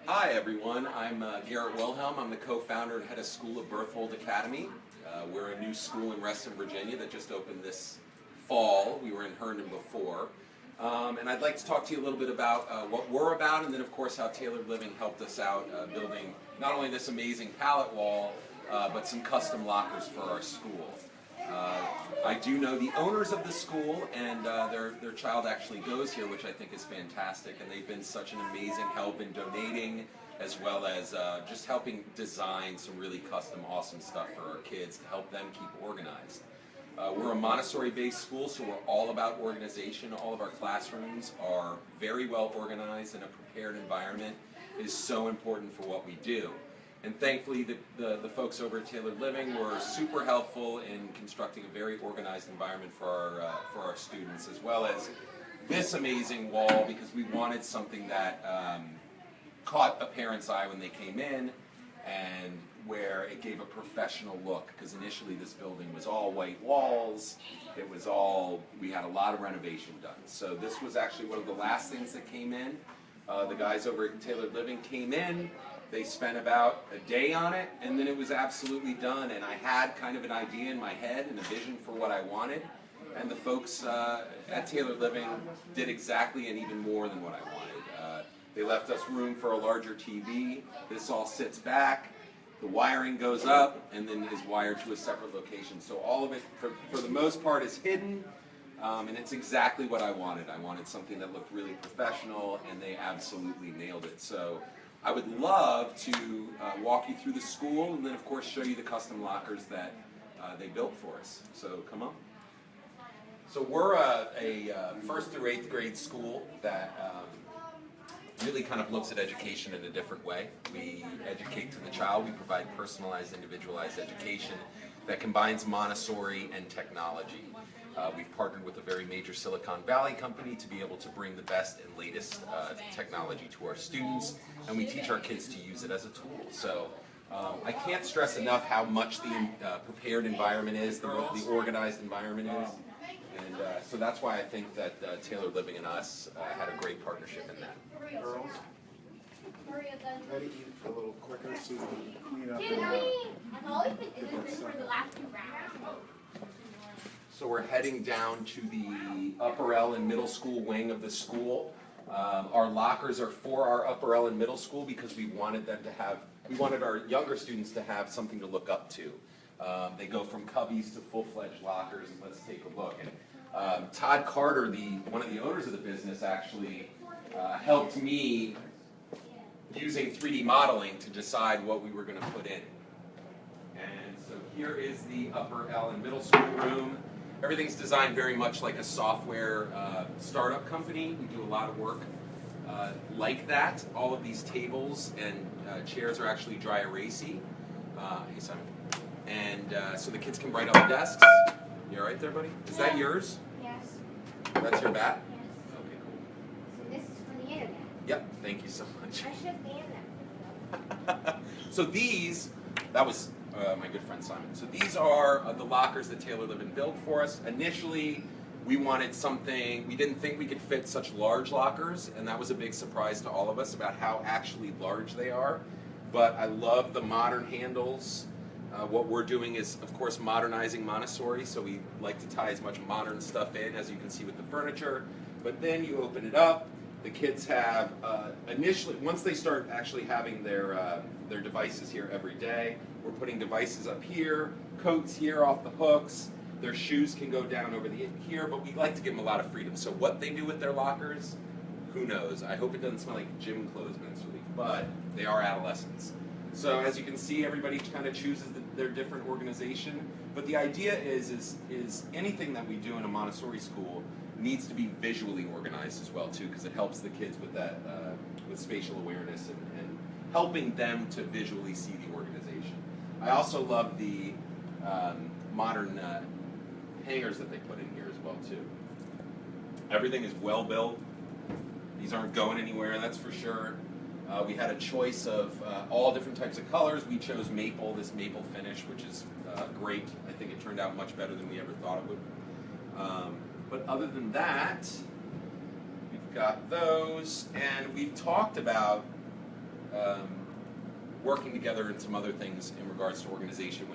Hi everyone, I'm Garrett Wilhelm. I'm the co-founder and head of school of Berthold Academy. We're a new school in Reston, Virginia that just opened this fall. We were in Herndon before. And I'd like to talk to you a little bit about what we're about, and then of course how Tailored Living helped us out building not only this amazing pallet wall, but some custom lockers for our school. I do know the owners of the school, and their child actually goes here, which I think is fantastic, and they've been such an amazing help in donating, as well as just helping design some really custom awesome stuff for our kids to help them keep organized. We're a Montessori-based school, so we're all about organization. All of our classrooms are very well organized, and a prepared environment is so important for what we do. And thankfully, the folks over at Tailored Living were super helpful in constructing a very organized environment for our students, as well as this amazing wall, because we wanted something that caught a parent's eye when they came in, and where it gave a professional look, because initially this building was all white walls. It was all, we had a lot of renovation done. So this was actually one of the last things that came in. The guys over at Tailored Living came in. They spent about a day on it, and then it was absolutely done. And I had kind of an idea in my head and a vision for what I wanted. And the folks at Tailored Living did exactly and even more than what I wanted. They left us room for a larger TV. This all sits back. The wiring goes up and then is wired to a separate location. So all of it, for the most part, is hidden. And it's exactly what I wanted. I wanted something that looked really professional, and they absolutely nailed it. So I would love to walk you through the school, and then of course show you the custom lockers that they built for us. So come on. So we're a 1st through 8th grade school that really kind of looks at education in a different way. We educate to the child. We provide personalized, individualized education that combines Montessori and technology. We've partnered with a very major Silicon Valley company to be able to bring the best and latest technology to our students, and we teach our kids to use it as a tool. So I can't stress enough how much the prepared environment is, the organized environment is, and so that's why I think that Tailored Living and us had a great partnership in that. Girls, try to eat a little quicker so you can clean up. I've always been in this for the last 2 rounds. So we're heading down to the upper L and middle school wing of the school. Our lockers are for our upper L and middle school because we wanted our younger students to have something to look up to. They go from cubbies to full-fledged lockers. Let's take a look. And Todd Carter, one of the owners of the business, actually helped me using 3D modeling to decide what we were going to put in. And so here is the upper L and middle school room. Everything's designed very much like a software startup company. We do a lot of work like that. All of these tables and chairs are actually dry erasey. Hey, Simon. And so the kids can write on the desks. You all right there, buddy? Is that yours? Yes. That's your bat? Yes. Okay, cool. So this is for the internet. Yep, thank you so much. I should ban them. So these, that was my good friend Simon. So these are the lockers that Tailored Living built for us. Initially, we wanted something, we didn't think we could fit such large lockers, and that was a big surprise to all of us about how actually large they are. But I love the modern handles. What we're doing is, of course, modernizing Montessori, so we like to tie as much modern stuff in, as you can see with the furniture. But then you open it up, the kids have, initially, once they start actually having their devices here every day, we're putting devices up here, coats here off the hooks, their shoes can go down over here, but we like to give them a lot of freedom. So what they do with their lockers, who knows? I hope it doesn't smell like gym clothes eventually, but they are adolescents. So as you can see, everybody kind of chooses their different organization, but the idea is anything that we do in a Montessori school needs to be visually organized as well too, because it helps the kids with that, with spatial awareness and helping them to visually see the organization. I also love the modern hangers that they put in here as well too. Everything is well built. These aren't going anywhere, that's for sure. We had a choice of all different types of colors. We chose maple, this maple finish, which is great. I think it turned out much better than we ever thought it would. But other than that, we've got those, and we've talked about working together in some other things in regards to organization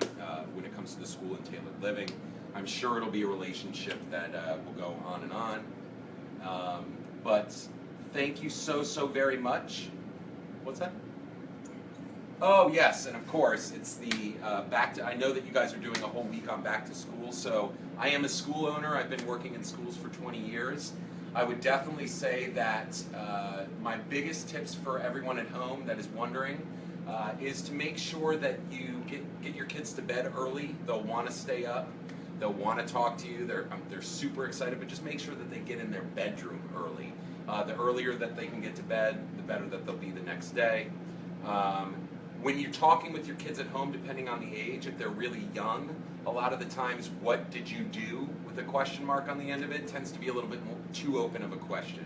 when it comes to the school and tailored living. I'm sure it'll be a relationship that will go on and on. But thank you so very much. What's that? Oh yes, and of course it's the I know that you guys are doing a whole week on back to school, so I am a school owner. I've been working in schools for 20 years. I would definitely say that my biggest tips for everyone at home that is wondering is to make sure that you get your kids to bed early. They'll want to stay up. They'll want to talk to you. They're super excited, but just make sure that they get in their bedroom early. The earlier that they can get to bed, the better that they'll be the next day. When you're talking with your kids at home, depending on the age, if they're really young, a lot of the times, what did you do with a question mark on the end of it tends to be a little bit more too open of a question.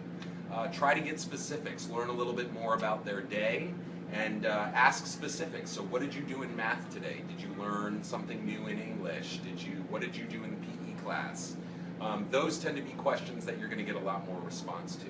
Try to get specifics, learn a little bit more about their day, and ask specifics. So what did you do in math today? Did you learn something new in English? What did you do in PE class? Those tend to be questions that you're going to get a lot more response to.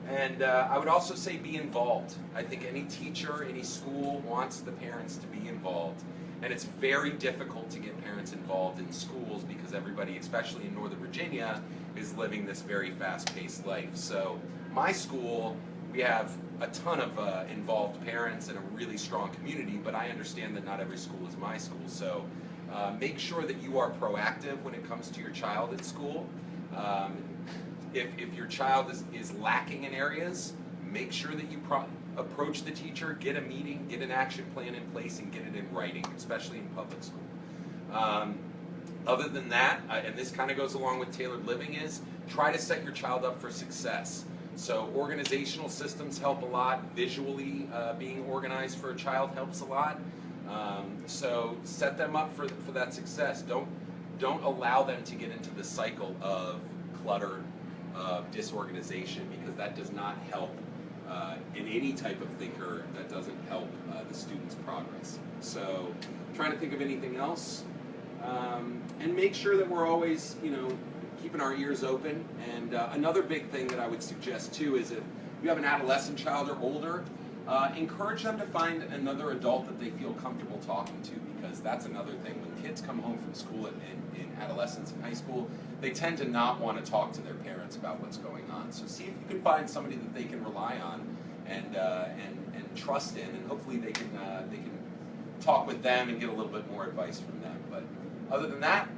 And I would also say be involved. I think any teacher, any school wants the parents to be involved. And it's very difficult to get parents involved in schools because everybody, especially in Northern Virginia, is living this very fast-paced life. So my school, we have a ton of involved parents and a really strong community, but I understand that not every school is my school. So make sure that you are proactive when it comes to your child at school. If your child is lacking in areas, make sure that you approach the teacher, get a meeting, get an action plan in place, and get it in writing, especially in public school. Other than that, and this kind of goes along with tailored living, is try to set your child up for success. So organizational systems help a lot. Visually being organized for a child helps a lot. So set them up for that success. Don't allow them to get into the cycle of clutter, of disorganization, because that does not help in any type of thinker. That doesn't help the student's progress. So trying to think of anything else, and make sure that we're always, keeping our ears open. And another big thing that I would suggest too is if you have an adolescent child or older, encourage them to find another adult that they feel comfortable talking to, because that's another thing. When kids come home from school in adolescence and high school, they tend to not want to talk to their parents about what's going on. So see if you can find somebody that they can rely on and trust in, and hopefully they can talk with them and get a little bit more advice from them. But other than that,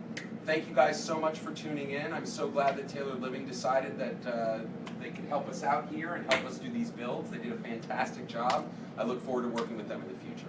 thank you guys so much for tuning in. I'm so glad that Tailored Living decided that they could help us out here and help us do these builds. They did a fantastic job. I look forward to working with them in the future.